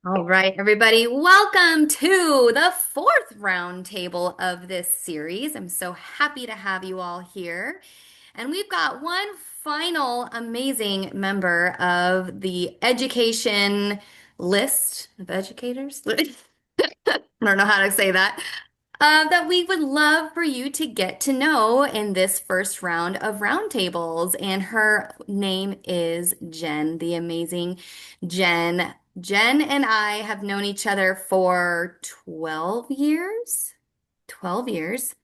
All right, everybody, welcome to the fourth roundtable of this series. I'm so happy to have you all here. And we've got one final amazing member of the education list of educators. I don't know how to say that. That we would love for you to get to know in this first round of roundtables. And her name is Jenn, the amazing Jenn. Jenn and I have known each other for 12 years. 12 years.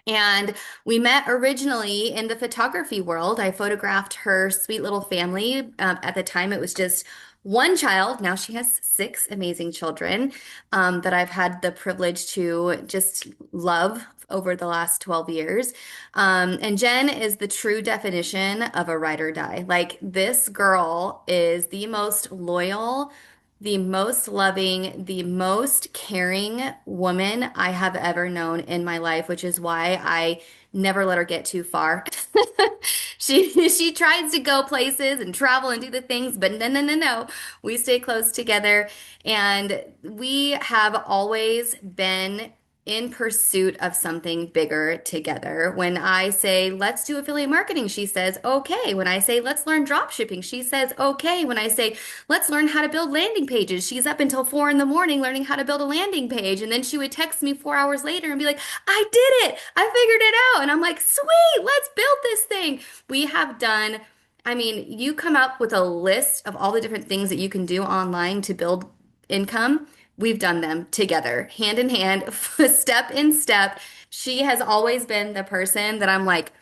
And we met originally in the photography world. I photographed her sweet little family. At the time, it was just one child. Now she has six amazing children that I've had the privilege to just love over the last 12 years. And Jenn is the true definition of a ride or die. Like, this girl is the most loyal, the most loving, the most caring woman I have ever known in my life, which is why I never let her get too far. She tries to go places and travel and do the things, but no, no, no, no. We stay close together, and we have always been in pursuit of something bigger together. When I say, let's do affiliate marketing, she says, okay. When I say, let's learn drop shipping, she says, okay. When I say, let's learn how to build landing pages, she's up until 4 in the morning learning how to build a landing page. And then she would text me 4 hours later and be like, I did it. I figured it out. And I'm like, sweet, let's build this thing. We have done, I mean, you come up with a list of all the different things that you can do online to build income. We've done them together, hand in hand, step in step. She has always been the person that I'm like,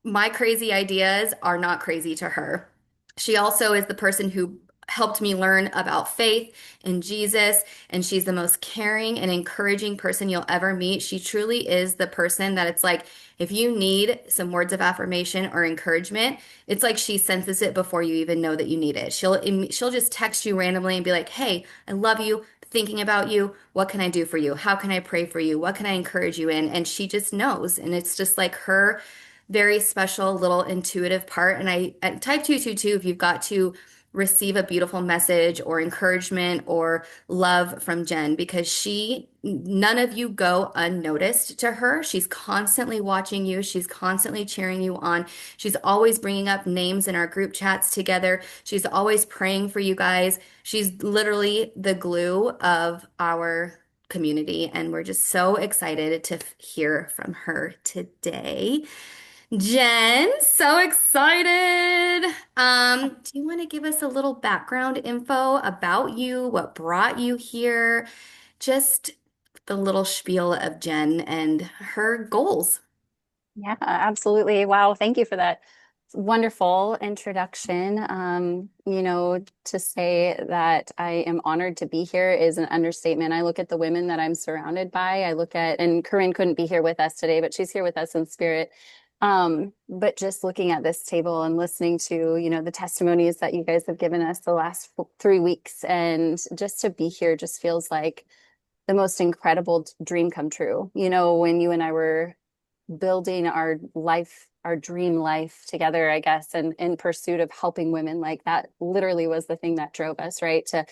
my crazy ideas are not crazy to her. She also is the person who helped me learn about faith and Jesus, and she's the most caring and encouraging person you'll ever meet. She truly is the person that it's like, if you need some words of affirmation or encouragement, it's like she senses it before you even know that you need it. She'll just text you randomly and be like, "Hey, I love you. Thinking about you. What can I do for you? How can I pray for you? What can I encourage you in?" And she just knows. And it's just like her very special little intuitive part. And I at type 222, if you've got to receive a beautiful message or encouragement or love from Jenn, because none of you go unnoticed to her. She's constantly watching you. She's constantly cheering you on. She's always bringing up names in our group chats together. She's always praying for you guys. She's literally the glue of our community. And we're just so excited to hear from her today. Jenn, so excited. Do you want to give us a little background info about you, what brought you here? Just the little spiel of Jenn and her goals. Yeah, absolutely. Wow, thank you for that wonderful introduction. To say that I am honored to be here is an understatement. I look at the women that I'm surrounded by. And Corinne couldn't be here with us today, but she's here with us in spirit. But just looking at this table and listening to, the testimonies that you guys have given us the last 3 weeks, and just to be here just feels like the most incredible dream come true. When you and I were building our life, our dream life together, I guess, and in pursuit of helping women, like that literally was the thing that drove us, right? To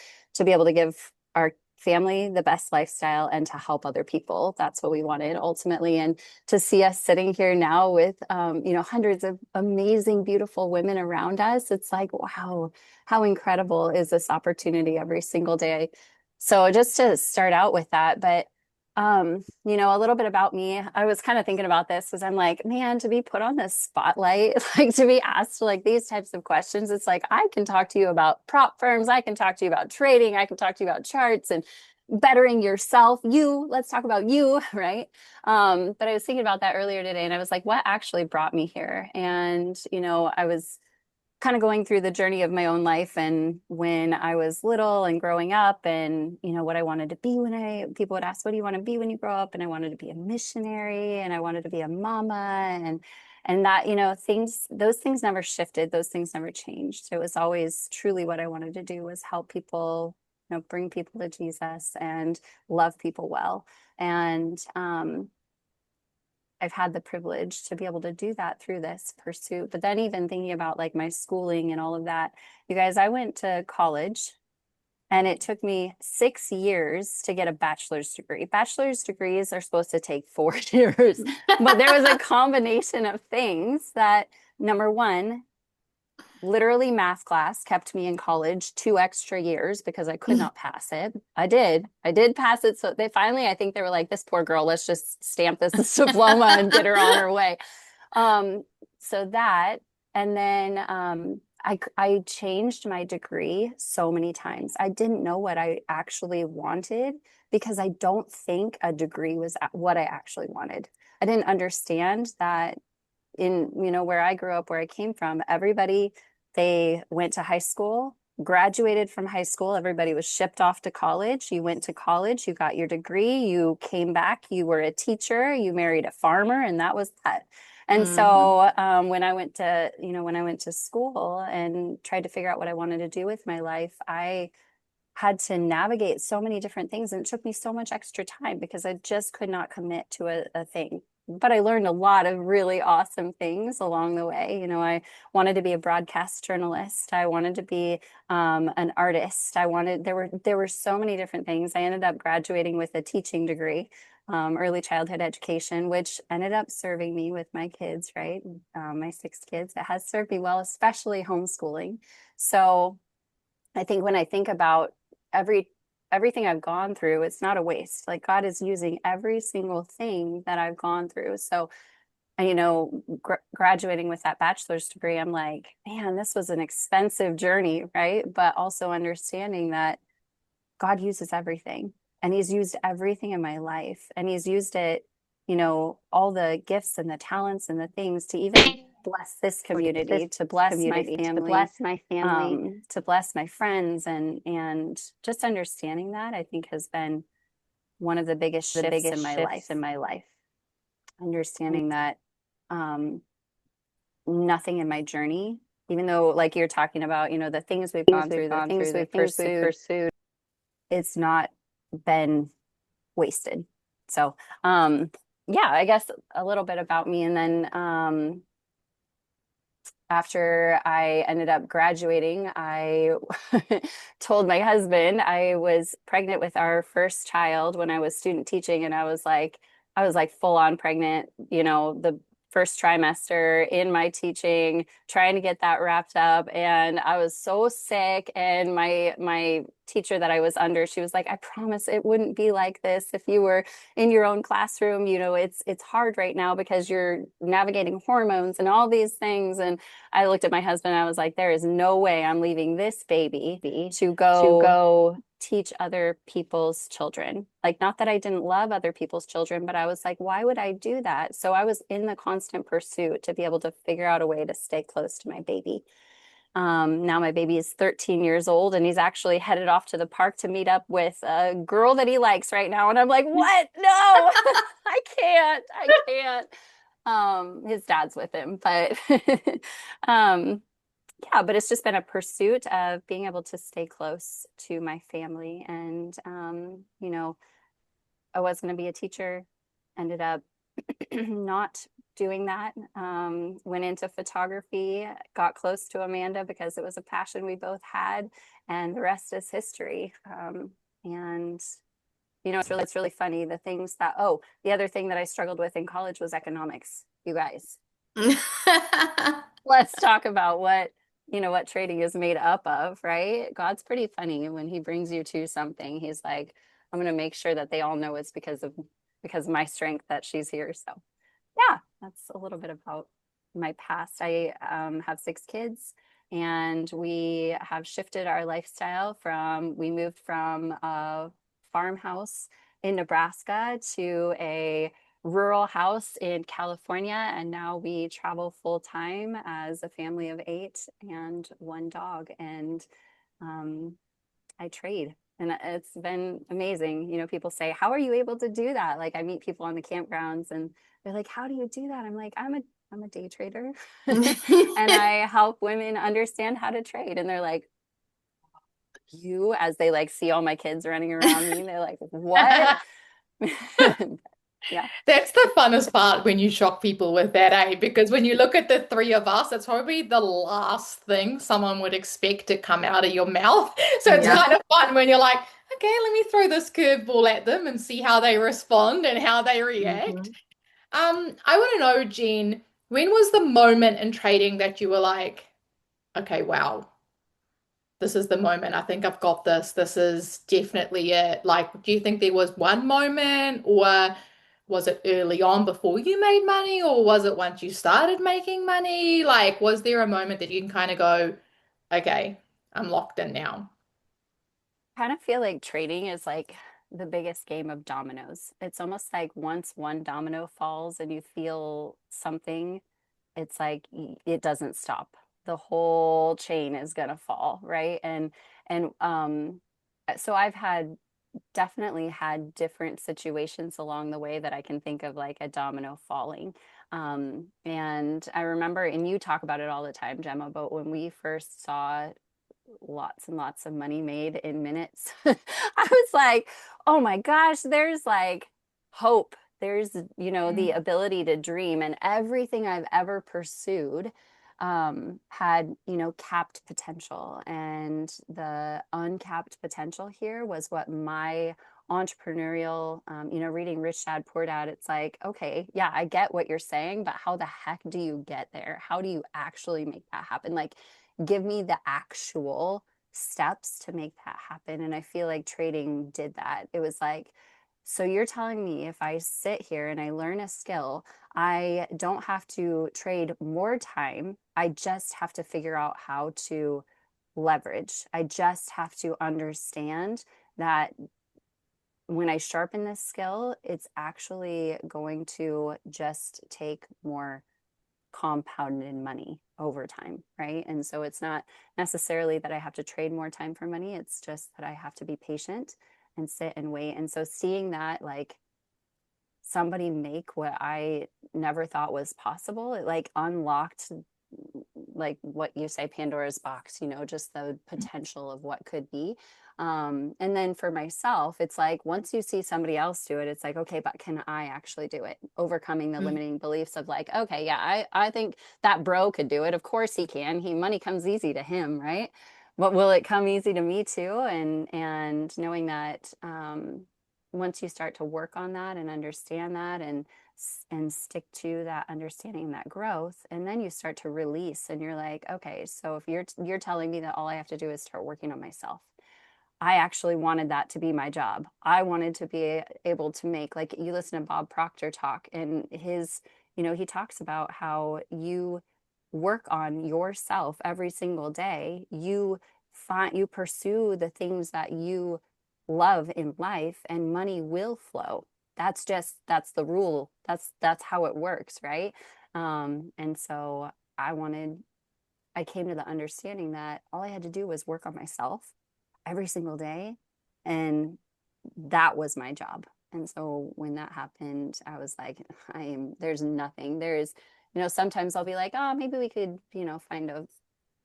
be able to give our family the best lifestyle and to help other people. That's what we wanted ultimately. And to see us sitting here now with hundreds of amazing, beautiful women around us, it's like, wow, how incredible is this opportunity every single day. So just to start out with that, but a little bit about me. I was kind of thinking about this was I'm like, man, to be put on this spotlight, like to be asked like these types of questions, it's like I can talk to you about prop firms, I can talk to you about trading, I can talk to you about charts and bettering yourself. Let's talk about you, right? But I was thinking about that earlier today and I was like, what actually brought me here? And, I was kind of going through the journey of my own life and when I was little and growing up and what I wanted to be when I people would ask what do you want to be when you grow up, and I wanted to be a missionary and I wanted to be a mama, and that those things never shifted, those things never changed. It was always truly what I wanted to do was help people, bring people to Jesus and love people well. And I've had the privilege to be able to do that through this pursuit. But then even thinking about like my schooling and all of that, you guys, I went to college And it took me 6 years to get a bachelor's degree. Bachelor's degrees are supposed to take 4 years, but there was a combination of things that, number one, literally math class kept me in college 2 extra years because I could not pass it. I did pass it. So they finally, I think they were like, this poor girl, let's just stamp this diploma and get her on her way. Um, so that, and then I changed my degree so many times. I didn't know what I actually wanted because I don't think a degree was what I actually wanted. I didn't understand that in, where I grew up, where I came from, everybody, they went to high school, graduated from high school, everybody was shipped off to college. You went to college, you got your degree, you came back, you were a teacher, you married a farmer, and that was that. And Hmm. so when I went to, when I went to school and tried to figure out what I wanted to do with my life, I had to navigate so many different things, and it took me so much extra time because I just could not commit to a thing. But I learned a lot of really awesome things along the way. I wanted to be a broadcast journalist. I wanted to be an artist. There were so many different things. I ended up graduating with a teaching degree, early childhood education, which ended up serving me with my kids, right? My 6 kids. It has served me well, especially homeschooling. So I think when I think about every everything I've gone through, it's not a waste. Like God is using every single thing that I've gone through. So, and, graduating with that bachelor's degree, I'm like, man, this was an expensive journey, right? But also understanding that God uses everything, and he's used everything in my life, and he's used it, all the gifts and the talents and the things to even bless this community, to bless my family, to bless my friends, and just understanding that, I think, has been one of the biggest shifts in my life. Understanding that nothing in my journey, even though, like you're talking about, the things we've gone through, the things we've pursued, it's not been wasted. So, yeah, I guess a little bit about me. And then after I ended up graduating, I told my husband I was pregnant with our first child when I was student teaching, and I was like full on pregnant, the first trimester in my teaching, trying to get that wrapped up, and I was so sick. And my teacher that I was under, she was like, "I promise it wouldn't be like this if you were in your own classroom. It's hard right now because you're navigating hormones and all these things." And I looked at my husband and I was like, there is no way I'm leaving this baby to go teach other people's children. Like, not that I didn't love other people's children, but I was like, why would I do that? So I was in the constant pursuit to be able to figure out a way to stay close to my baby. Now my baby is 13 years old, and he's actually headed off to the park to meet up with a girl that he likes right now. And I'm like, what? No, I can't. I can't. His dad's with him, but um, yeah, but it's just been a pursuit of being able to stay close to my family. And I was going to be a teacher, ended up not doing that. Went into photography, got close to Amanda because it was a passion we both had, and the rest is history. And it's really funny, the things that, the other thing that I struggled with in college was economics. You guys, let's talk about what trading is made up of, right? God's pretty funny when he brings you to something. He's like, I'm going to make sure that they all know it's because of my strength that she's here. So yeah, that's a little bit about my past. I have 6 kids, and we have shifted our lifestyle we moved from a farmhouse in Nebraska to a rural house in California. And now we travel full time as a family of 8 and 1 dog. And I trade. And it's been amazing. People say, how are you able to do that? Like, I meet people on the campgrounds and they're like, how do you do that? I'm like, I'm a day trader. And I help women understand how to trade. And they're like, as they like see all my kids running around me, they're like, what? Yeah. That's the funnest part when you shock people with that, eh? Because when you look at the three of us, it's probably the last thing someone would expect to come out of your mouth. So it's Yep. kind of fun when you're like, okay, let me throw this curveball at them and see how they respond and how they react. Hmm. I want to know, Jen, when was the moment in trading that you were like, okay, wow, this is the moment. I think I've got this. This is definitely it. Like, do you think there was one moment, or was it early on before you made money, or was it once you started making money? Like, was there a moment that you can kind of go, okay, I'm locked in now? Kind of feel like trading is like the biggest game of dominoes. It's almost like once one domino falls and you feel something, it's like it doesn't stop. The whole chain is gonna fall, right? And so I've had definitely had different situations along the way that I can think of like a domino falling. And I remember, and you talk about it all the time, Gemma, but when we first saw lots and lots of money made in minutes. I was like, oh my gosh, there's like hope. There's, the Mm. ability to dream. And everything I've ever pursued had, capped potential. And the uncapped potential here was what my entrepreneurial, reading Rich Dad Poor Dad, it's like, okay, yeah, I get what you're saying, but how the heck do you get there? How do you actually make that happen? Like, give me the actual steps to make that happen. And I feel like trading did that. It was like, so you're telling me if I sit here and I learn a skill, I don't have to trade more time. I just have to figure out how to leverage. I just have to understand that when I sharpen this skill, it's actually going to just take more compounded money over time, right? And so it's not necessarily that I have to trade more time for money. It's just that I have to be patient and sit and wait. And so seeing that, like, somebody make what I never thought was possible, it like unlocked, like what you say, Pandora's box, just the potential of what could be. And then for myself, it's like once you see somebody else do it, it's like, okay, but can I actually do it? Overcoming the Mm. limiting beliefs of like, okay, yeah, I think that bro could do it. Of course he can. Money comes easy to him, right? But will it come easy to me too? And knowing that once you start to work on that and understand that and stick to that understanding that growth, and then you start to release and you're like, okay, so if you're telling me that all I have to do is start working on myself. I actually wanted that to be my job. I wanted to be able to make, like, you listen to Bob Proctor talk, and he talks about how you work on yourself every single day. You pursue the things that you love in life, and money will flow. That's the rule. That's how it works, right? And so I came to the understanding that all I had to do was work on myself every single day. And that was my job. And so when that happened, I was like, there's nothing. Sometimes I'll be like, oh, maybe we could, find a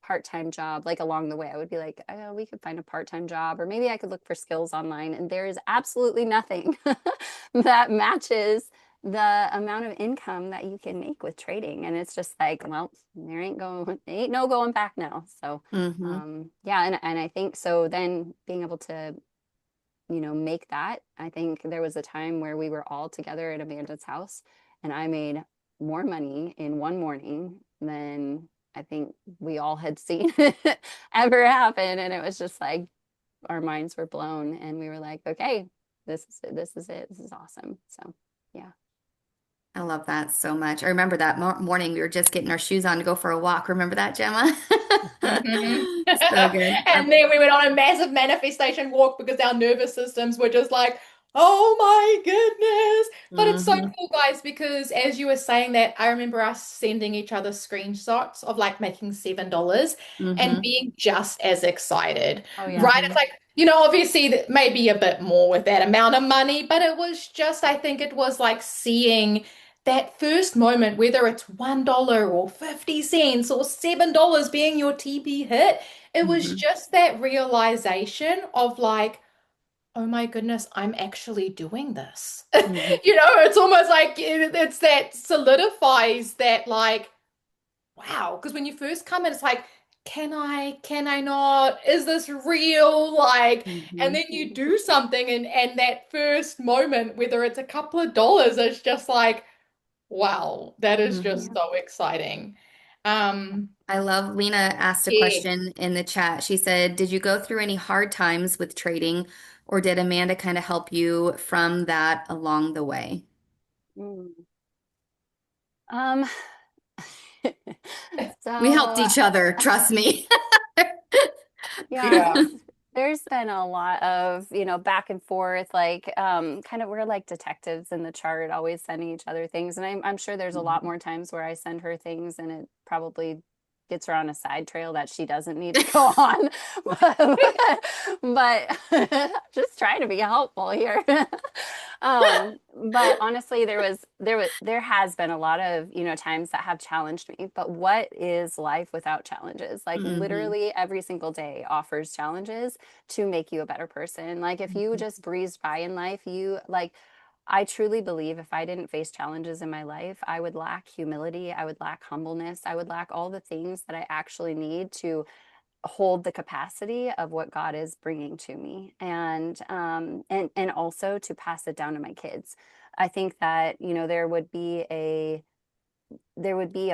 part-time job. Like along the way, I would be like, oh, we could find a part-time job, or maybe I could look for skills online. And there is absolutely nothing that matches the amount of income that you can make with trading. And it's just like, well, there ain't no going back now. So Hmm. yeah, and I think so then being able to, make that, I think there was a time where we were all together at Amanda's house, and I made more money in one morning than I think we all had seen ever happen. And it was just like our minds were blown, and we were like, okay, this is it, this is it, this is awesome. So yeah. I love that so much. I remember that morning we were just getting our shoes on to go for a walk. Remember that, Gemma? Mhm. So good. And then we went on a massive manifestation walk because our nervous systems were just like, oh my goodness. But it's so Hmm. cool, guys, because as you were saying that, I remember us sending each other screenshots of like making $7 and Hmm. being just as excited, Oh yeah. right? It's Hmm. like, obviously maybe a bit more with that amount of money, but it was just, I think it was like seeing that first moment, whether it's $1 or 50 cents or $7 being your TP hit, it was Hmm. just that realization of like, oh my goodness, I'm actually doing this. Mhm. It's almost like it's that solidifies that like, wow, because when you first come in, it's like, can I not? Is this real? Like, and Mhm. then you do something and that first moment, whether it's a couple of dollars, it's just like, wow, that is just Mhm. so exciting. Um, I love Lena asked a yeah. question in the chat. She said, "Did you go through any hard times with trading, or did Amanda kind of help you from that along the way?" Mm. Um, We helped so each other, trust me. yeah, Yeah. there's been a lot of, back and forth, like kind of we're like detectives in the chart, always sending each other things. And I'm sure there's a lot more times where I send her things and it probably gets her on a side trail that she doesn't need to go on. But just trying to be helpful here. But honestly, there has been a lot of, times that have challenged me. But what is life without challenges? Like Hmm. literally every single day offers challenges to make you a better person. Like if you just breezed by in life, I truly believe if I didn't face challenges in my life, I would lack humility, I would lack humbleness, I would lack all the things that I actually need to hold the capacity of what God is bringing to me, and also to pass it down to my kids. I think that there would be a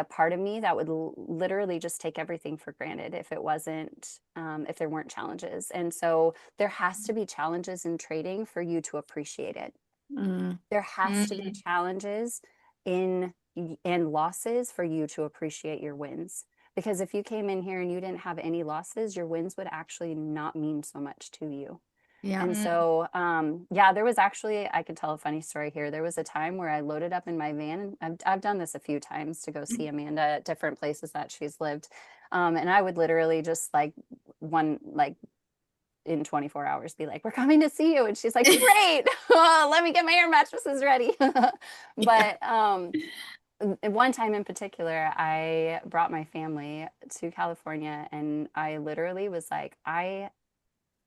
part of me that would literally just take everything for granted if it wasn't if there weren't challenges. And so there has to be challenges in trading for you to appreciate it. Mm, There has to be Mm. challenges in and losses for you to appreciate your wins. Because if you came in here and you didn't have any losses, your wins would actually not mean so much to you. yeah. And Mm. so, yeah, there was actually, I could tell a funny story here. There was a time where I loaded up in my van, and I've done this a few times to go see Amanda at different places that she's lived. And I would literally just like in 24 hours be like, we're coming to see you. And she's like, great. Let me get my air mattresses ready. Yeah. But one time in particular, I brought my family to California and I literally was like, I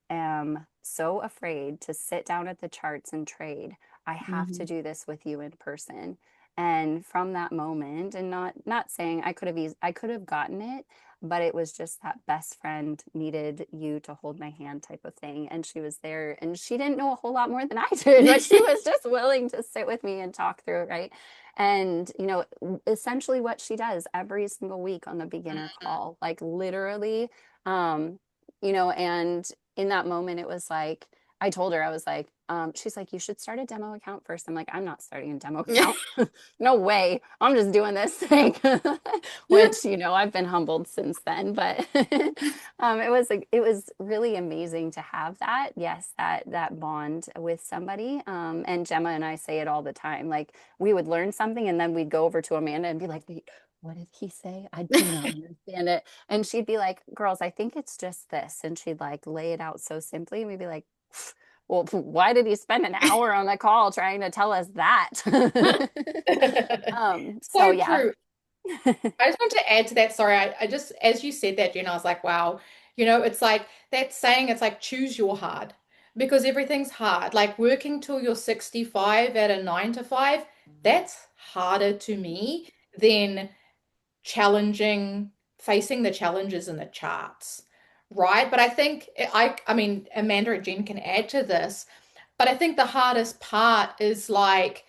am so afraid to sit down at the charts and trade. I have to Hmm. do this with you in person. And from that moment, and not saying I could have gotten it, but it was just that best friend needed you to hold my hand type of thing. And she was there and she didn't know a whole lot more than I did, but she was just willing to sit with me and talk through it, right? And essentially what she does every single week on the beginner call, like literally, and in that moment, it was like, I told her, I was like, she's like, you should start a demo account first. I'm like, I'm not starting a demo account. No way. I'm just doing this thing, which, I've been humbled since then. But it was really amazing to have that. Yes, that bond with somebody. And Gemma and I say it all the time. Like we would learn something and then we'd go over to Amanda and be like, wait, what did he say? I do not understand it. And she'd be like, girls, I think it's just this. And she'd like lay it out so simply. And we'd be like, well, why did he spend an hour on the call trying to tell us that? So So yeah. true. I just want to add to that. Sorry, I just, as you said that, Jen, I was like, wow, it's like that saying, it's like choose your hard because everything's hard. Like working till you're 65 at a 9 to 5, that's harder to me than facing the challenges in the charts, right? But I think, I mean, Amanda and Jen can add to this, but I think the hardest part is like,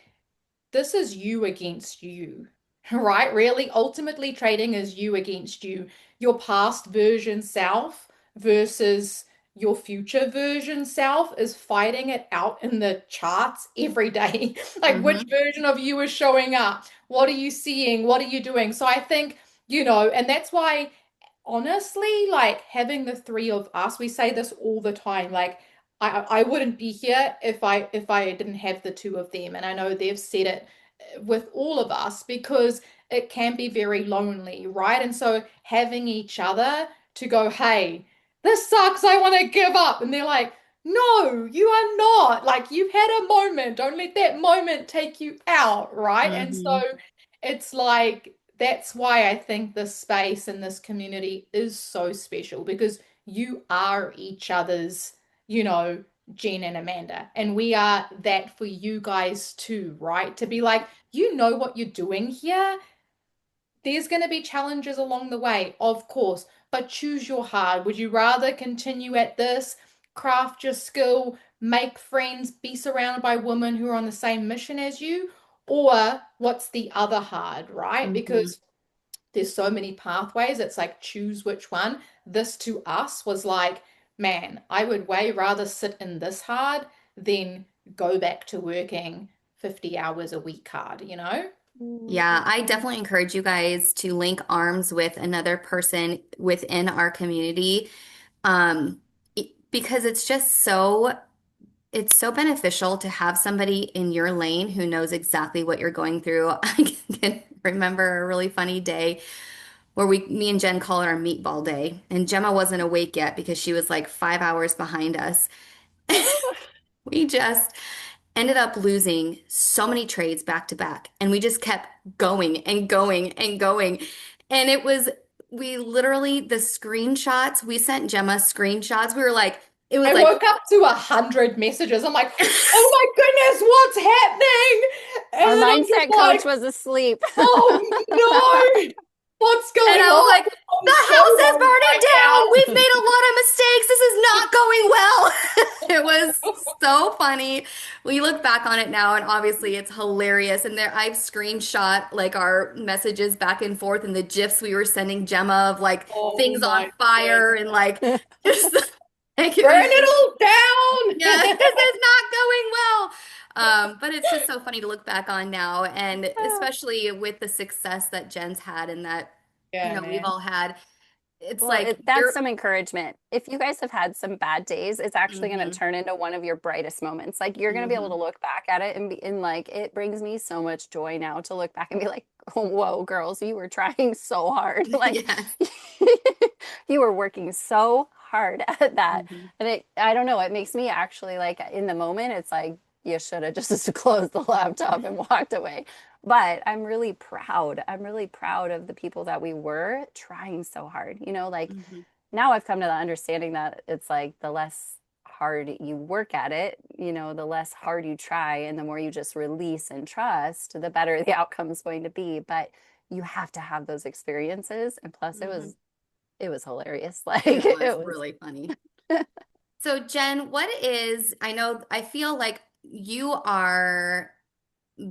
this is you against you, right? Really, ultimately, trading is you against you, your past version self versus your future version self is fighting it out in the charts every day. Like, which Hmm. version of you is showing up? What are you seeing? What are you doing? So I think, and that's why honestly, like having the three of us, we say this all the time. Like I wouldn't be here if I didn't have the two of them. And I know they've said it with all of us because it can be very lonely, right? And so having each other to go, hey, this sucks, I want to give up. And they're like, no, you are not. Like you've had a moment. Don't let that moment take you out, right? And so Hmm. it's like that's why I think this space and this community is so special because you are each other's, you know, Jen and Amanda. And we are that for you guys too, right? To be like, you know what you're doing here. There's going to be challenges along the way, of course, but choose your hard. Would you rather continue at this, craft your skill, make friends, be surrounded by women who are on the same mission as you? Or what's the other hard, right? Hmm. Because there's so many pathways. It's like choose which one. This to us was like, man, I would way rather sit in this hard than go back to working 50 hours a week hard, you know? Yeah, I Mhm. definitely encourage you guys to link arms with another person within our community, um, because it's so beneficial to have somebody in your lane who knows exactly what you're going through. I can remember a really funny day where me and Jen call it our meatball day, and Gemma wasn't awake yet because she was like 5 hours behind us. We just ended up losing so many trades back to back, and we just kept going and going and going. And we literally, the screenshots, we sent Gemma screenshots. We were like, it was I like, woke up to 100 messages. I'm like, oh my goodness, what's happening? Our And then I'm just mindset coach like, was asleep. oh no, what's and going I was on? like, I'm the so house is worried burning right down. now. We've made a lot of mistakes. This is not going well. It was so funny. We look back on it now, and obviously it's hilarious. And there, I've screenshot like our messages back and forth and the GIFs we were sending Gemma of like Oh things on my fire goodness. and like just like it Burn was it just, all yeah, down. this is not going well. But it's just so funny to look back on now, and especially with the success that Jen's had and that, Yeah, we've man. all had. It's Well, like that's you're, some encouragement. If you guys have had some bad days, it's actually going to hmm turn into one of your brightest moments. Like you're going to be able to hmm look back at it and like it brings me so much joy now to look back and be like, oh, whoa, girls, you were trying so hard. Like yes. you were working so hard at that. Hmm. And I don't know, it makes me actually like in the moment, it's like you should have just closed the laptop and walked away. But I'm really proud. I'm really proud of the people that we were trying so hard. Like Hmm. now I've come to the understanding that it's like the less hard you work at it, the less hard you try and the more you just release and trust, the better the outcome is going to be. But you have to have those experiences. And plus Hmm. it was hilarious. Like It was it was really funny. So, Jen, I know, I feel like you are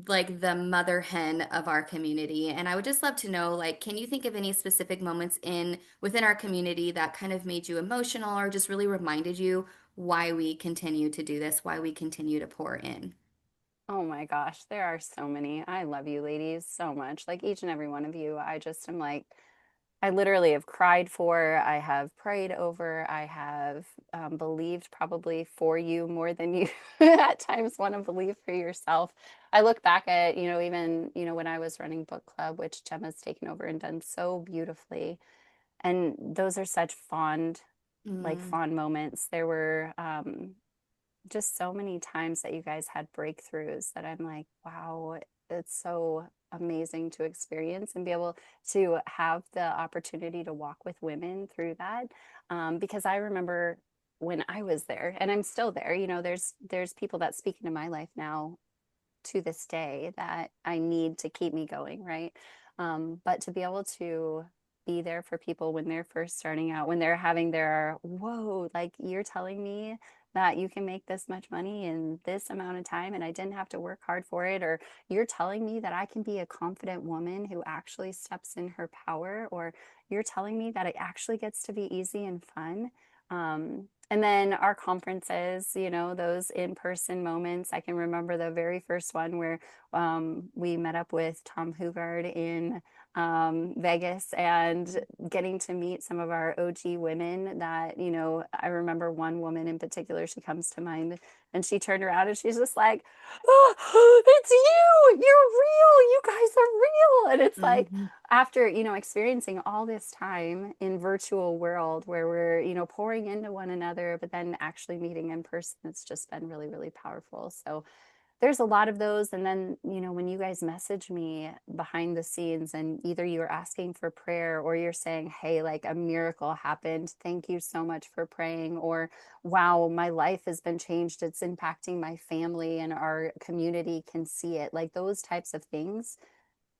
like the mother hen of our community. And I would just love to know, like, can you think of any specific moments within our community that kind of made you emotional or just really reminded you why we continue to do this, why we continue to pour in? Oh my gosh, there are so many. I love you ladies so much. Like each and every one of you. I just am like, I literally have cried for, I have prayed over, I have believed probably for you more than you at times want to believe for yourself. I look back at, even, when I was running book club, which Gemma's taken over and done so beautifully. And those are such Mm, fond moments. There were just so many times that you guys had breakthroughs that I'm like, wow, it's so amazing to experience and be able to have the opportunity to walk with women through that. Because I remember when I was there, and I'm still there, there's people that speak into my life now to this day that I need to keep me going, right? But to be able to be there for people when they're first starting out, when they're having their, whoa, like you're telling me that you can make this much money in this amount of time and I didn't have to work hard for it, or you're telling me that I can be a confident woman who actually steps in her power, or you're telling me that it actually gets to be easy and fun. And then our conferences, those in-person moments. I can remember the very first one where we met up with Tom Hugard in Vegas and getting to meet some of our OG women that, I remember one woman in particular, she comes to mind and she turned around and she's just like, oh, it's you, you're real, you guys are real. And it's like, mhm. after experiencing all this time in virtual world where we're pouring into one another but then actually meeting in person, it's just been really really powerful. So there's a lot of those. And then, when you guys message me behind the scenes and either you're asking for prayer or you're saying, hey, like a miracle happened. Thank you so much for praying. Or, wow, my life has been changed. It's impacting my family and our community can see it. Like those types of things.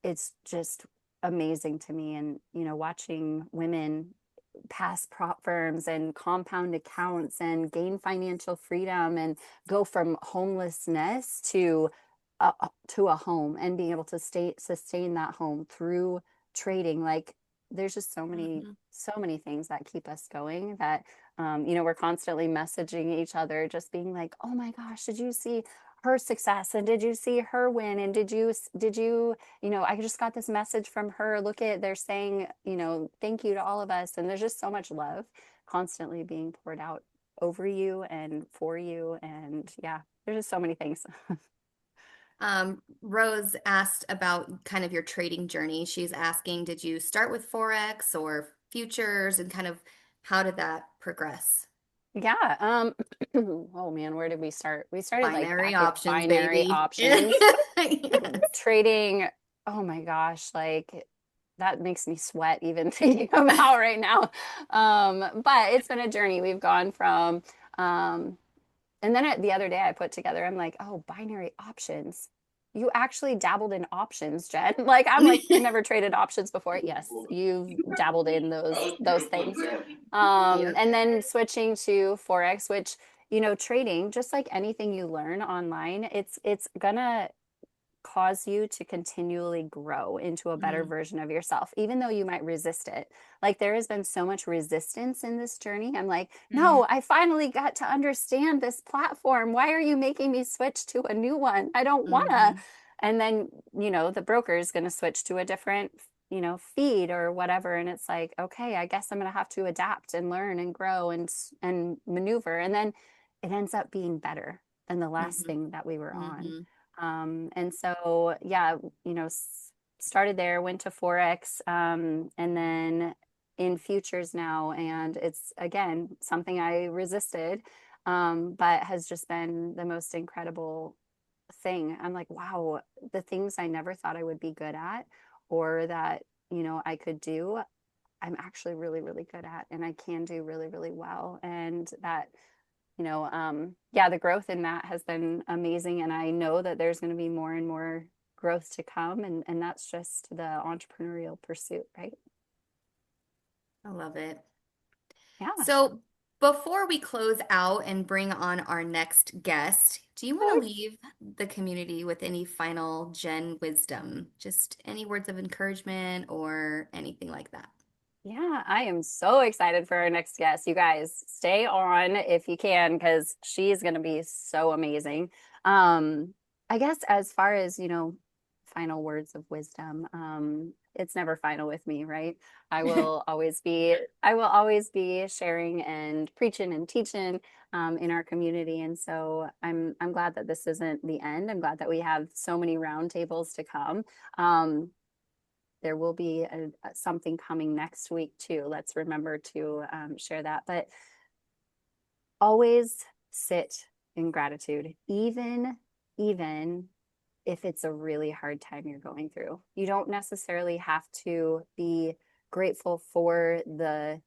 It's just amazing to me. And, watching women pass prop firms and compound accounts and gain financial freedom and go from homelessness to a home and being able to sustain that home through trading. Like there's just Mhm. so many things that keep us going that we're constantly messaging each other, just being like, oh my gosh, did you see her success and did you see her win and did you I just got this message from her. Look at, they're saying, thank you to all of us. And there's just so much love constantly being poured out over you and for you. And yeah, there's just so many things. Rose asked about kind of your trading journey. She's asking, did you start with Forex or futures and kind of how did that progress? Yeah. Oh man, where did we start? We started like Binary back with options, binary baby. options, Yes. trading. Oh my gosh, like that makes me sweat even thinking about right now. But it's been a journey. We've gone from, and then the other day I put together, I'm like, oh, binary options. You actually dabbled in options, Jen. Like I'm like, you never traded options before. Yes, you've dabbled in those things. Yep. And then switching to Forex, which, trading, just like anything you learn online, it's gonna cause you to continually grow into a better Mm, version of yourself, even though you might resist it. Like there has been so much resistance in this journey. I'm like, Mm, no, I finally got to understand this platform. Why are you making me switch to a new one? I don't wanna. mhm, And then, the broker is going to switch to a different, feed or whatever. And it's like, okay, I guess I'm going to have to adapt and learn and grow and maneuver. And then it ends up being better than the last mhm, thing that we were on. mhm. And so, yeah, started there, went to Forex, and then in futures now. And it's, again, something I resisted, but has just been the most incredible thing. I'm like, wow, the things I never thought I would be good at or that, I could do, I'm actually really, really good at, and I can do really, really well. And that, yeah, the growth in that has been amazing. And I know that there's going to be more and more growth to come. And that's just the entrepreneurial pursuit, right? I love it. Yeah. So before we close out and bring on our next guest, do you want to leave the community with any final Gen wisdom? Just any words of encouragement or anything like that? Yeah, I am so excited for our next guest. You guys stay on if you can, because she's going to be so amazing. Um, I guess as far as, final words of wisdom, it's never final with me, right? I will always be sharing and preaching and teaching in our community. And so I'm glad that this isn't the end. I'm glad that we have so many roundtables to come. There will be something coming next week too. Let's remember to share that. But always sit in gratitude, even if it's a really hard time you're going through. You don't necessarily have to be grateful for the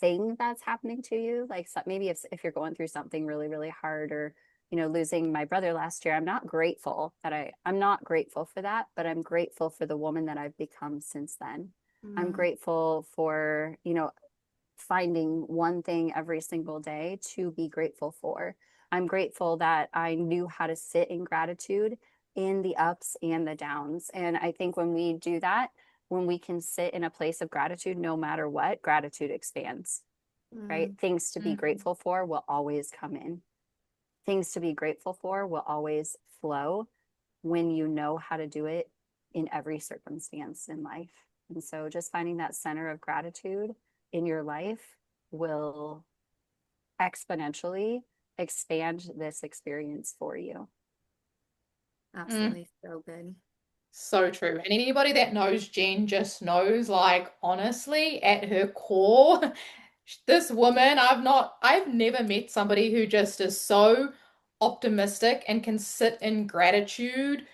thing that's happening to you. Like maybe if you're going through something really, really hard, or losing my brother last year, I'm not grateful for that, but I'm grateful for the woman that I've become since then. I'm Mm, grateful for, finding one thing every single day to be grateful for. I'm grateful that I knew how to sit in gratitude in the ups and the downs. And I think when we do that, when we can sit in a place of gratitude, no matter what, gratitude expands, right? mm, Things to be mm, grateful for will always come in. Things to be grateful for will always flow when you know how to do it in every circumstance in life. And so just finding that center of gratitude in your life will exponentially expand this experience for you. mm. absolutely so good. So true. And anybody that knows Jen just knows, like, honestly, at her core, this woman, I've never met somebody who just is so optimistic and can sit in gratitude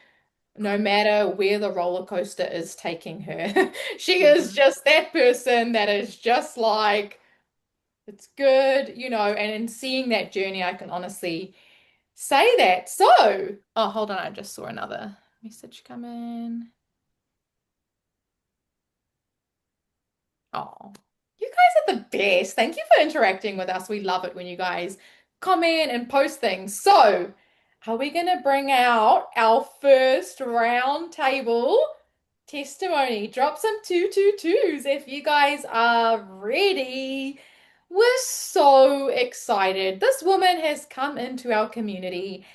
no matter where the roller coaster is taking her. She is Mhm. just that person that is just like, it's good, and in seeing that journey, I can honestly say that. So, oh, hold on, I just saw another message come in. Oh, you guys are the best. Thank you for interacting with us. We love it when you guys comment and post things. So, are we going to bring out our first round table testimony? Drop some 222s if you guys are ready. We're so excited. This woman has come into our community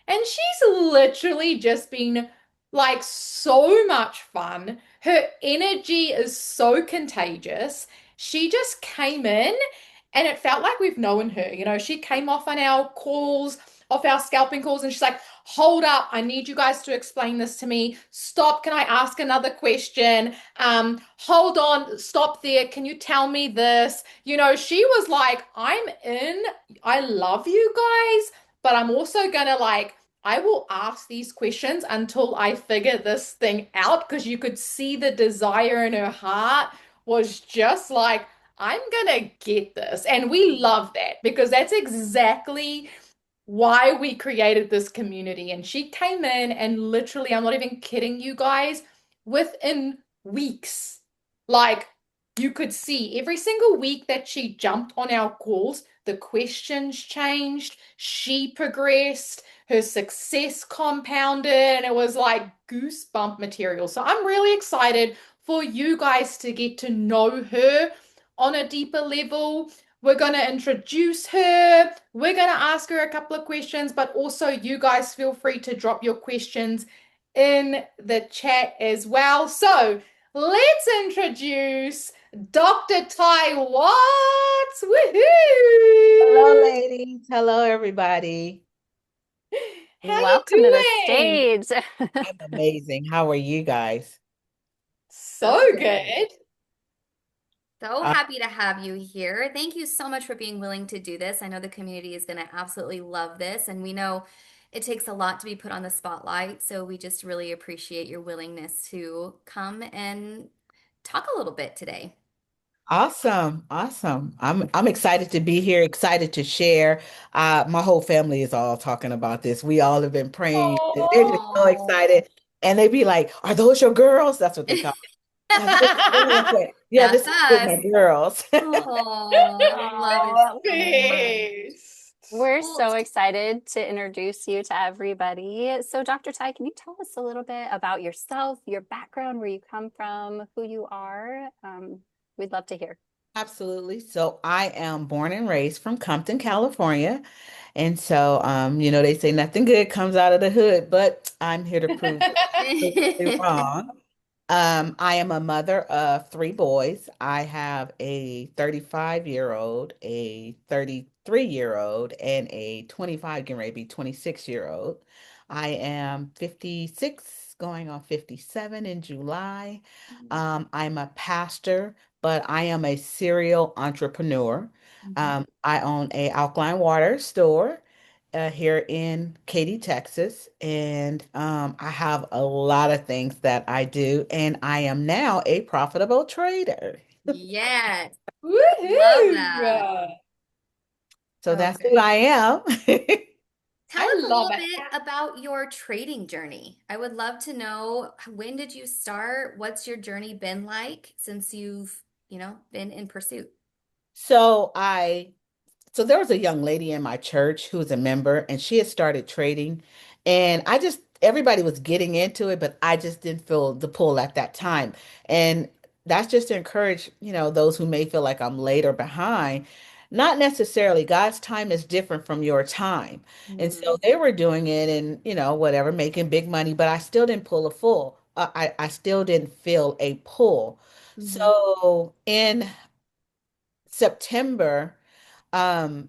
and she's literally just been like so much fun. Her energy is so contagious. She just came in and it felt like we've known her. She came off on our calls, off our scalping calls, and she's like, hold up, I need you guys to explain this to me. Stop, can I ask another question? Hold on, stop there. Can you tell me this? She was like, I'm in. I love you guys, but I'm also gonna like I will ask these questions until I figure this thing out because you could see the desire in her heart was just like, I'm gonna get this. And we love that because that's exactly why we created this community. And she came in and literally, I'm not even kidding you guys, within weeks, like you could see every single week that she jumped on our calls, the questions changed, she progressed, her success compounded, and it was like goosebump material. So I'm really excited for you guys to get to know her on a deeper level. We're going to introduce her. We're going to ask her a couple of questions, but also you guys feel free to drop your questions in the chat as well. So let's introduce Dr. Ty Watts. Hello, Woohoo! ladies. Hello, everybody. How you Welcome to the doing? stage. I'm amazing. How are you guys? So So good. good. So Uh, happy to have you here. Thank you so much for being willing to do this. I know the community is going to absolutely love this, and we know it takes a lot to be put on the spotlight. So we just really appreciate your willingness to come and talk a little bit today. awesome. Awesome. I'm excited to be here, excited to share. My whole family is all talking about this. We all have been praying. They're just so Oh, excited. And they be like, "Are those your girls?" That's what they call me. Are those your girls? I said, yeah, that's this is with us. my girls. Oh, I love it Aw, so much. Best. we're Well, so excited to introduce you to everybody. So, Dr. Ty, can you tell us a little bit about yourself, your background, where you come from, who you are? We'd love to hear. Absolutely. So I am born and raised from Compton, California. And so, they say nothing good comes out of the hood, but I'm here to prove it wrong. I am a mother of three boys. I have a 35-year-old, a 33-year-old, and a 25, getting ready to be 26-year-old. I am 56, going on 57 in July. I'm a pastor, but I am a serial entrepreneur. Mhm. I own a alkaline water store here in Katy, Texas, and I have a lot of things that I do, and I am now a profitable trader. Yes, love that. Woohoo! So that's who Okay. I am. Tell I us a love little it. bit about your trading journey. I would love to know when did you start? What's your journey been like since you've, been in pursuit? So I So there was a young lady in my church who was a member, and she had started trading. And everybody was getting into it, but I just didn't feel the pull at that time. And that's just to encourage, those who may feel like I'm late or behind. Not necessarily. God's time is different from your time. And so Mhm. they were doing it and, whatever, making big money, but I still didn't pull a full. I still didn't feel a pull. Mhm. So in September,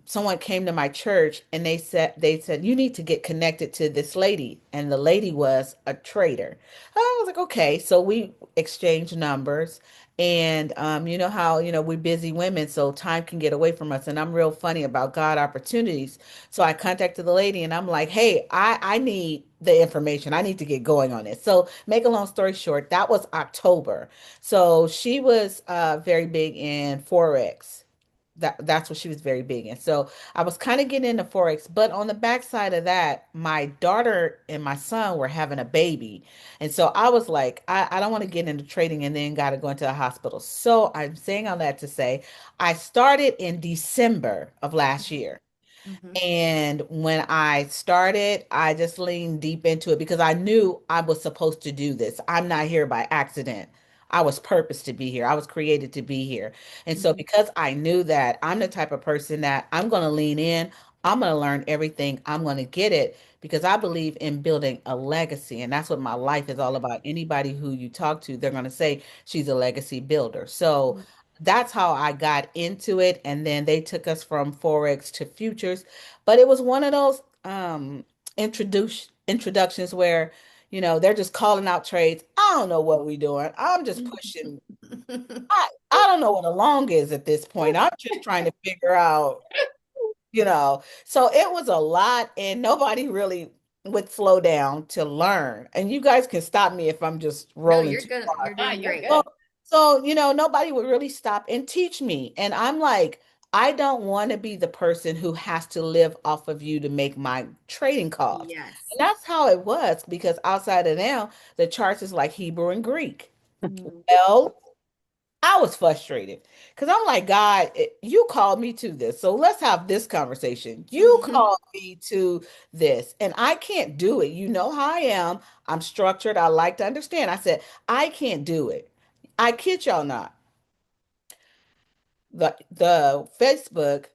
someone came to my church and they said you need to get connected to this lady, and the lady was a trader. I was like, okay, so we exchanged numbers, And you know how, we're busy women, so time can get away from us. And I'm real funny about God opportunities. So I contacted the lady and I'm like, hey, I need the information. I need to get going on this. So make a long story short, that was October. So she was very big in Forex. That's what she was very big in. So I was kind of getting into Forex, but on the backside of that, my daughter and my son were having a baby. And so I was like, I don't want to get into trading and then got to go into the hospital. So I'm saying all that to say, I started in December of last year. Hmm. And when I started, I just leaned deep into it because I knew I was supposed to do this. I'm not here by accident. I was purposed to be here. I was created to be here. And so Hmm. because I knew that, I'm the type of person that I'm going to lean in. I'm going to learn everything. I'm going to get it because I believe in building a legacy. And that's what my life is all about. Anybody who you talk to, they're going to say she's a legacy builder. So that's how I got into it. And then they took us from Forex to futures. But it was one of those introductions where, they're just calling out trades. I don't know what we're doing. I'm just pushing. I don't know what a long is at this point. I'm just trying to figure out. So it was a lot, and nobody really would slow down to learn. And you guys can stop me if I'm just No, rolling you're too good. far. You're Ah, doing you're great. So, good. so, nobody would really stop and teach me. And I'm like, I don't want to be the person who has to live off of you to make my trading calls. Yes. And that's how it was because outside of them, the charts is like Hebrew and Greek. Mm. Well, I was frustrated because I'm like, God, you called me to this. So let's have this conversation. You called me to this, and I can't do it. You know how I am. I'm structured. I like to understand. I said, I can't do it. I kid y'all not. The Facebook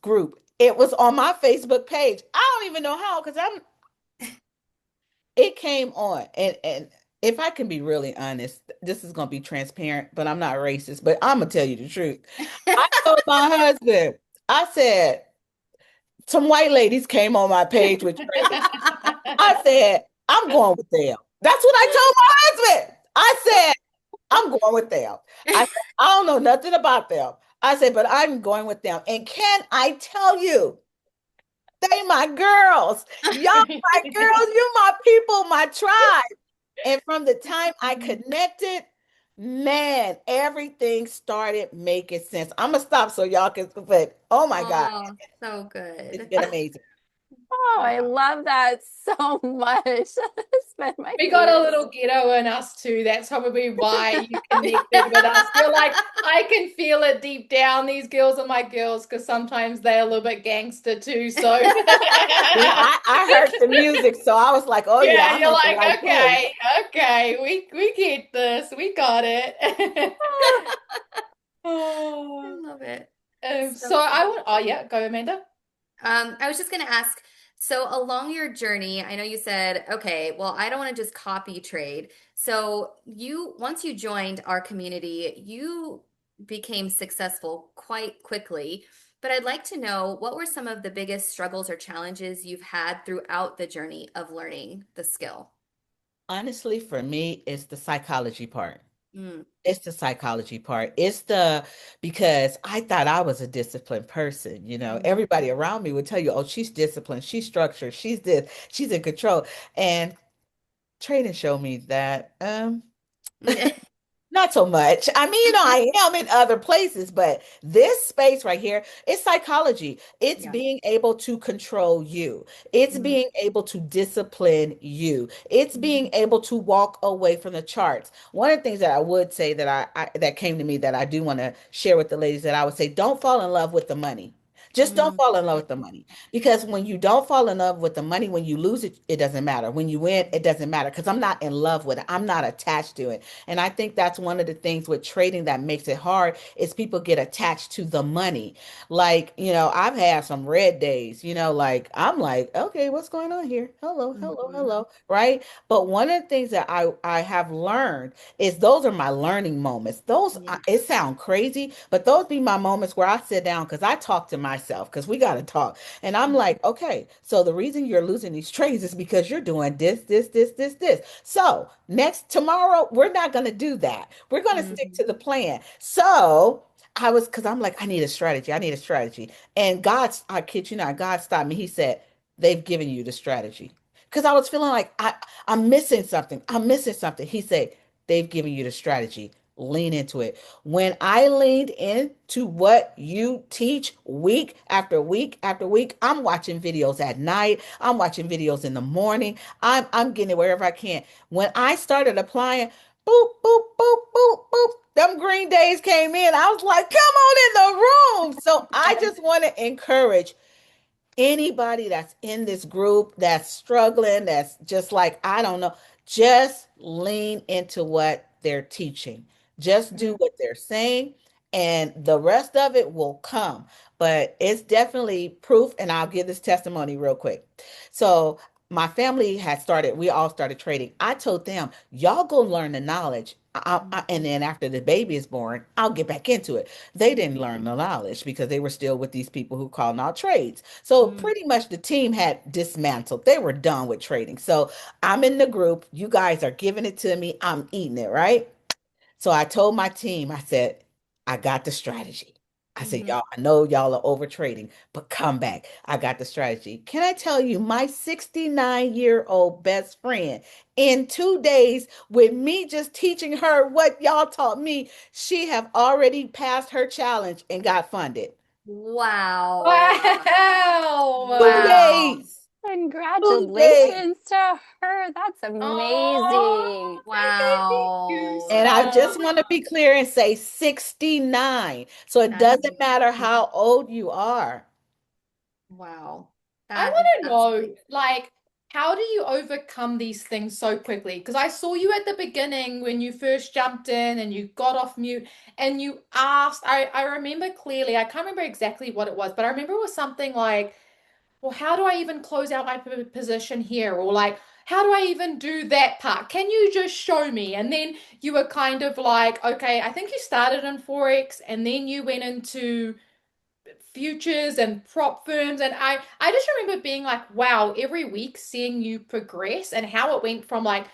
group, it was on my Facebook page. I don't even know how because it came on. And if I can be really honest, this is gonna be transparent, but I'm not racist, but I'm gonna tell you the truth. I told my husband, I said, some white ladies came on my page with trading. I said, I'm going with them. That's what I told my husband. I said, I'm going with them. I said, I don't know nothing about them. I said, but I'm going with them. And can I tell you, they my girls. Y'all my girls. You my people, my tribe. And from the time I connected, man, everything started making sense. I'm gonna stop so y'all can, but oh my God, Oh, so it's good. been amazing. Oh, I Wow. love that so much. It's been my We got a favorite. little ghetto in us too. That's probably why you connected with us. You're like, I can feel it deep down. These girls are my girls because sometimes they're a little bit gangster too. So Yeah, I heard the music, so I was like, oh yeah, yeah, I'm you're at the like, right place. okay, okay, we get this. We got it. I Oh, love it. so So I good. would, oh yeah, go Amanda. I was just going to ask, so along your journey, I know you said, okay, well, I don't want to just copy trade. So once you joined our community, you became successful quite quickly. But I'd like to know what were some of the biggest struggles or challenges you've had throughout the journey of learning the skill? Honestly, for me, it's the psychology part. Mm, It's the psychology part. Because I thought I was a disciplined person. mm. Everybody around me would tell you, oh, she's disciplined, she's structured, she's this, she's in control. And training showed me that not so much. I mean, I am in other places, but this space right here is psychology. It's Yeah. being able to control you. It's Mm, being able to discipline you. It's being able to walk away from the charts. One of the things that I would say that that came to me that I do want to share with the ladies that I would say, don't fall in love with the money. Just don't mm, fall in love with the money. Because when you don't fall in love with the money, when you lose it, it doesn't matter. When you win, it doesn't matter. Because I'm not in love with it. I'm not attached to it. And I think that's one of the things with trading that makes it hard is people get attached to the money. Like, I've had some red days, like I'm like, okay, what's going on here? Hello, hello, mhm. hello, right? But one of the things that I have learned is those are my learning moments. Those Yeah. it sound crazy, but those be my moments where I sit down because I talk to myself. myself because we got to talk. And I'm like, okay, so the reason you're losing these trades is because you're doing this. So next tomorrow, we're not going to do that. We're going to stick Mhm. to the plan. So because I'm like, I need a strategy. I need a strategy. And I kid you not, God stopped me. He said, they've given you the strategy. Because I was feeling like I'm missing something. I'm missing something. He said, they've given you the strategy. Lean into it. When I leaned into what you teach week after week after week, I'm watching videos at night. I'm watching videos in the morning. I'm getting it wherever I can. When I started applying, boop, boop, boop, boop, boop, them green days came in. I was like, come on in the room. So I just want to encourage anybody that's in this group that's struggling, that's just like, I don't know, just lean into what they're teaching. Just do what they're saying, and the rest of it will come. But it's definitely proof, and I'll give this testimony real quick. So, my family had started, we all started trading. I told them, y'all go learn the knowledge. And then after the baby is born, I'll get back into it. They didn't learn the knowledge because they were still with these people who call out trades. So Mhm. pretty much the team had dismantled. They were done with trading. So I'm in the group. You guys are giving it to me. I'm eating it, right? So I told my team, I said, I got the strategy. I said, Mhm. y'all, I know y'all are over trading, but come back. I got the strategy. Can I tell you, my 69-year-old best friend, in 2 days, with me just teaching her what y'all taught me, she have already passed her challenge and got funded. Wow. Two Wow. Wow. days. 2 days. Congratulations to her. That's Oh, amazing. that gave me And I just goosebumps. want to be clear and say 69. So it That's doesn't matter how old you are. wow. I That is want to know, absolutely. like, how do you overcome these things so quickly? Because I saw you at the beginning when you first jumped in and you got off mute and you asked, I remember clearly, I can't remember exactly what it was, but I remember it was something like, well, how do I even close out my position here? Or like, how do I even do that part? Can you just show me? And then you were kind of like, okay, I think you started in Forex and then you went into futures and prop firms. And I just remember being like, wow, every week seeing you progress and how it went from like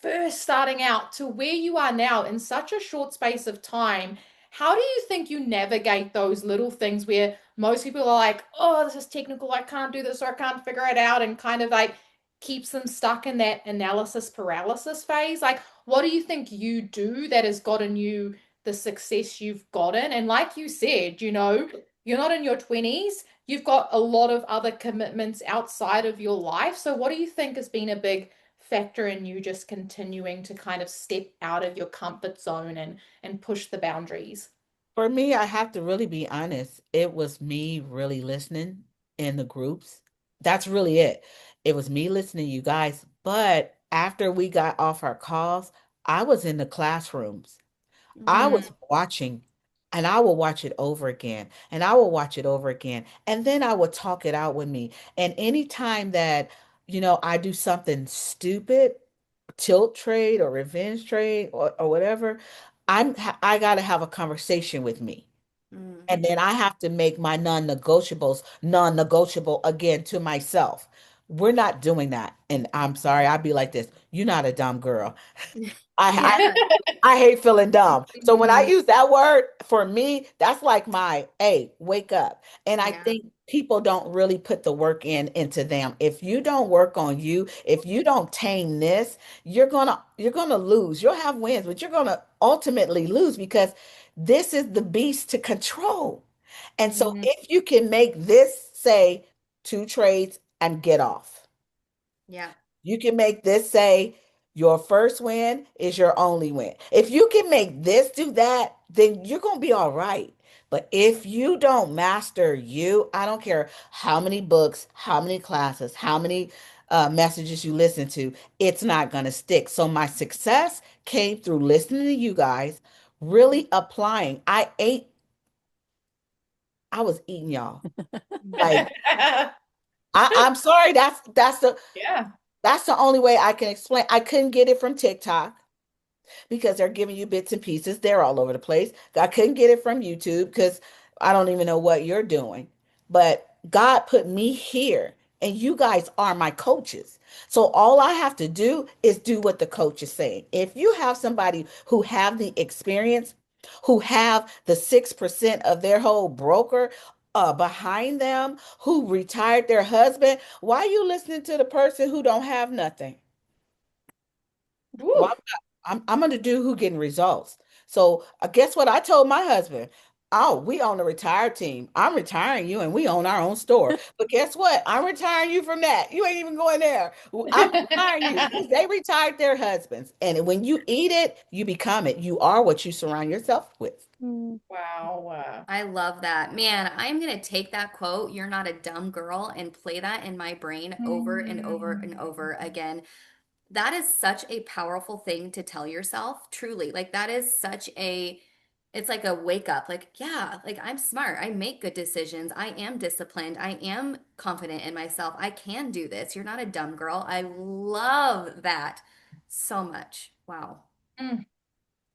first starting out to where you are now in such a short space of time. How do you think you navigate those little things where most people are like, oh, this is technical, I can't do this or I can't figure it out, and kind of like keeps them stuck in that analysis paralysis phase? Like, what do you think you do that has gotten you the success you've gotten? And like you said, you're not in your 20s, you've got a lot of other commitments outside of your life. So, what do you think has been a big factor in you just continuing to kind of step out of your comfort zone and push the boundaries? For me, I have to really be honest. It was me really listening in the groups. That's really it. It was me listening to you guys. But after we got off our calls, I was in the classrooms. I Mm, was watching, and I will watch it over again, and I will watch it over again. And then I would talk it out with me. And anytime that, I do something stupid, tilt trade or revenge trade or whatever, I got to have a conversation with me. mm. And then I have to make my non-negotiables non-negotiable again to myself. We're not doing that. And I'm sorry, I'd be like this. You're not a dumb girl. I Yeah. I hate feeling dumb. So when I Mhm. use that word, for me, that's like my, hey, wake up. And I Yeah. think people don't really put the work into them. If you don't work on you, if you don't tame this, you're gonna lose. You'll have wins, but you're gonna ultimately lose because this is the beast to control. And so Mhm. if you can make this say two trades and get off. Yeah. You can make this say your first win is your only win. If you can make this do that, then you're going to be all right. But if you don't master you, I don't care how many books, how many classes, how many messages you listen to, it's not going to stick. So my success came through listening to you guys, really applying. I was eating y'all. Like I'm sorry, Yeah. that's the only way I can explain. I couldn't get it from TikTok because they're giving you bits and pieces. They're all over the place. I couldn't get it from YouTube because I don't even know what you're doing. but God put me here and you guys are my coaches. So all I have to do is do what the coach is saying. If you have somebody who have the experience, who have the 6% of their whole broker behind them, who retired their husband, why are you listening to the person who don't have nothing? Well, Woo. I'm gonna do who getting results. So guess what? I told my husband, oh, we own a retired team. I'm retiring you and we own our own store. But guess what? I'm retiring you from that. You ain't even going there. I'm retiring you because they retired their husbands. And when you eat it, you become it. You are what you surround yourself with. Mm. Wow. I love that. Man, I'm going to take that quote, "You're not a dumb girl," and play that in my brain over and over and over Mm. again. That is such a powerful thing to tell yourself, truly. Like, that is such a, it's like a wake up. Like, yeah, like I'm smart. I make good decisions. I am disciplined. I am confident in myself. I can do this. You're not a dumb girl. I love that so much. Wow. Mm.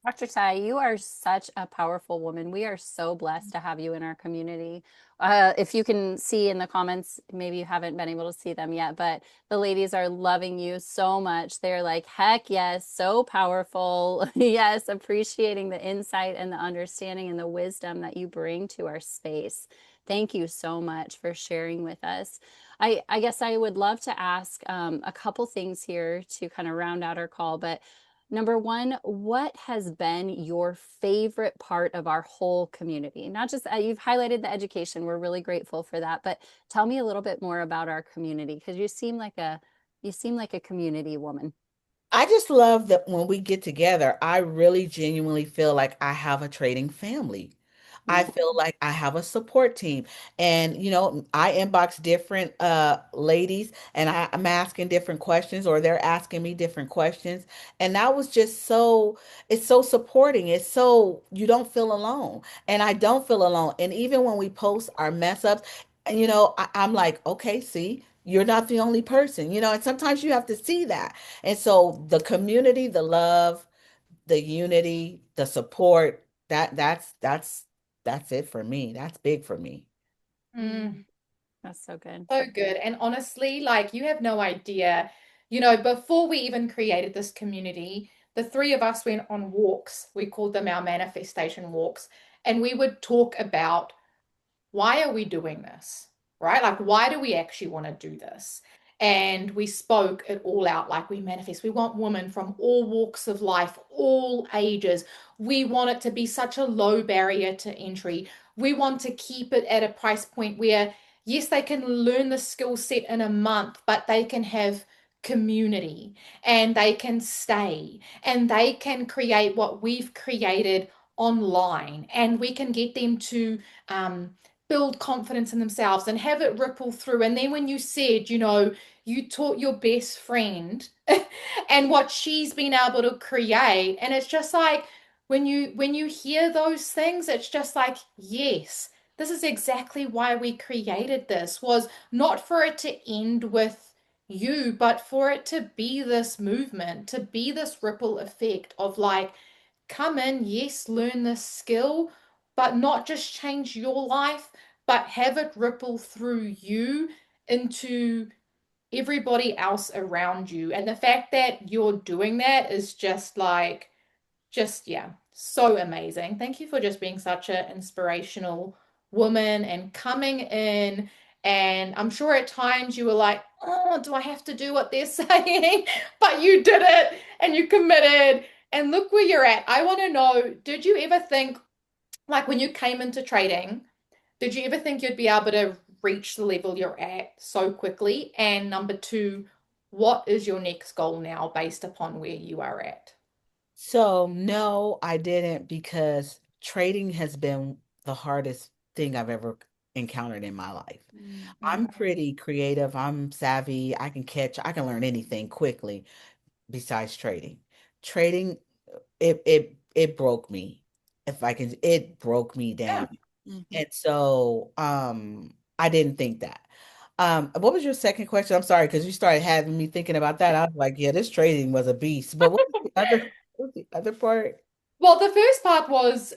Dr. Ty, you are such a powerful woman. We are so blessed to have you in our community. If you can see in the comments, maybe you haven't been able to see them yet, but the ladies are loving you so much. They're like, heck yes, so powerful. Yes, appreciating the insight and the understanding and the wisdom that you bring to our space. Thank you so much for sharing with us. I guess I would love to ask a couple things here to kind of round out our call, but number one, what has been your favorite part of our whole community? Not just you've highlighted the education. We're really grateful for that, but tell me a little bit more about our community because you seem like a community woman. I just love that when we get together, I really genuinely feel like I have a trading family. I Mm. feel like I have a support team. And I inbox different ladies and I'm asking different questions or they're asking me different questions. And that was just it's so supporting. It's so you don't feel alone. And I don't feel alone. And even when we post our mess ups, I'm like, okay, see, you're not the only person, and sometimes you have to see that. And so the community, the love, the unity, the support, that's it for me. That's big for me. Mm. That's so good. So good. And honestly, like you have no idea, before we even created this community, the three of us went on walks. We called them our manifestation walks. And we would talk about why are we doing this? Right? Like, why do we actually want to do this? And we spoke it all out like we manifest. We want women from all walks of life, all ages. We want it to be such a low barrier to entry. We want to keep it at a price point where, yes, they can learn the skill set in a month, but they can have community and they can stay and they can create what we've created online and we can get them to build confidence in themselves and have it ripple through. And then when you said, you taught your best friend and what she's been able to create, and it's just like when you hear those things, it's just like, yes, this is exactly why we created this, was not for it to end with you, but for it to be this movement, to be this ripple effect of like, come in, yes, learn this skill, but not just change your life, but have it ripple through you into everybody else around you. And the fact that you're doing that is just like, yeah, so amazing. Thank you for just being such an inspirational woman and coming in. And I'm sure at times you were like, oh, do I have to do what they're saying? But you did it and you committed. And look where you're at. I want to know, did you ever think, like when you came into trading, did you ever think you'd be able to reach the level you're at so quickly? And number two, what is your next goal now based upon where you are at? So no, I didn't because trading has been the hardest thing I've ever encountered in my life. Mm. I'm pretty creative. I'm savvy. I can learn anything quickly besides trading. Trading, it broke me. It broke me Yeah. down. Mhm. And so, I didn't think that. What was your second question? I'm sorry, because you started having me thinking about that. I was like, yeah, this trading was a beast. But what was the other part? Well, the first part was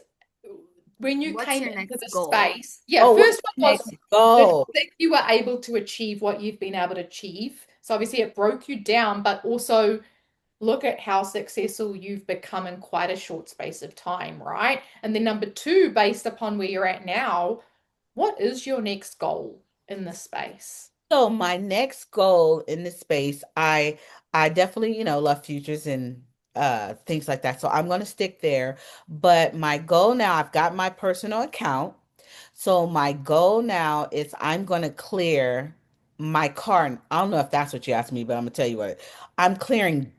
when you What's came your into next the goal? space, yeah, Oh, what's first the one was, next did you goal? think you were able to achieve what you've been able to achieve? So obviously it broke you down, but also look at how successful you've become in quite a short space of time, right? And then number two, based upon where you're at now, what is your next goal in this space? So my next goal in this space, I definitely, love futures and things like that. So I'm going to stick there. But my goal now, I've got my personal account. So my goal now is I'm going to clear my car. I don't know if that's what you asked me, but I'm gonna tell you what. I'm clearing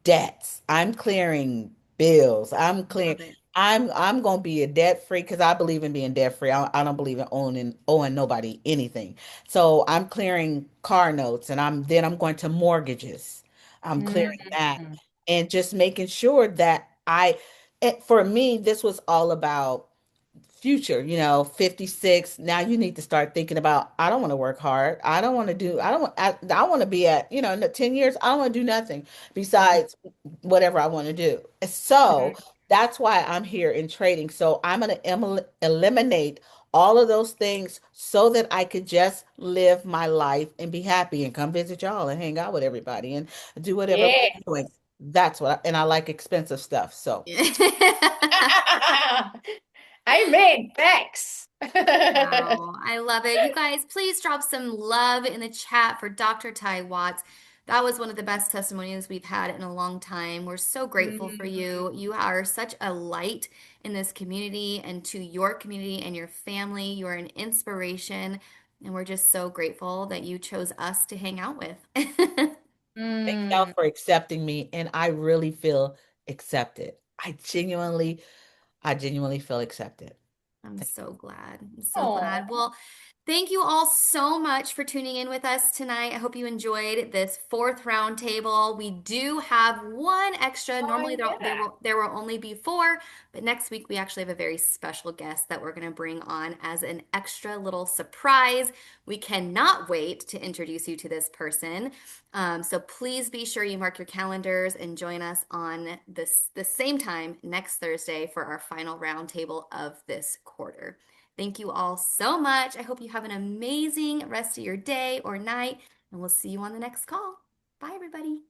debts. I'm clearing bills. I'm clearing. Love it. I'm gonna be a debt free because I believe in being debt free. I don't believe in owing nobody anything. So I'm clearing car notes, and I'm going to mortgages. I'm clearing that, Mm. and just making sure that for me, this was all about future, 56. Now you need to start thinking about, I don't want to work hard. I want to be at, in the 10 years, I don't want to do nothing besides whatever I want to do. So that's why I'm here in trading. So I'm going to eliminate all of those things so that I could just live my life and be happy and come visit y'all and hang out with everybody and do whatever I'm Yeah. doing. And I like expensive stuff. So Amen. Thanks. Wow, I love it. You guys, please drop some love in the chat for Dr. Ty Watts. That was one of the best testimonials we've had in a long time. We're so grateful for you. You are such a light in this community and to your community and your family. You are an inspiration, and we're just so grateful that you chose us to hang out with. thank y'all Mm. for accepting me, and I really feel accepted. I genuinely feel accepted. I'm so glad. I'm so glad. Oh, Well, thank you all so much for tuning in with us tonight. I hope you enjoyed this fourth round table. We do have one extra. Normally yeah. there will only be four, but next week we actually have a very special guest that we're going to bring on as an extra little surprise. We cannot wait to introduce you to this person. So please be sure you mark your calendars and join us on the same time next Thursday for our final roundtable of this quarter. Thank you all so much. I hope you have an amazing rest of your day or night, and we'll see you on the next call. Bye, everybody.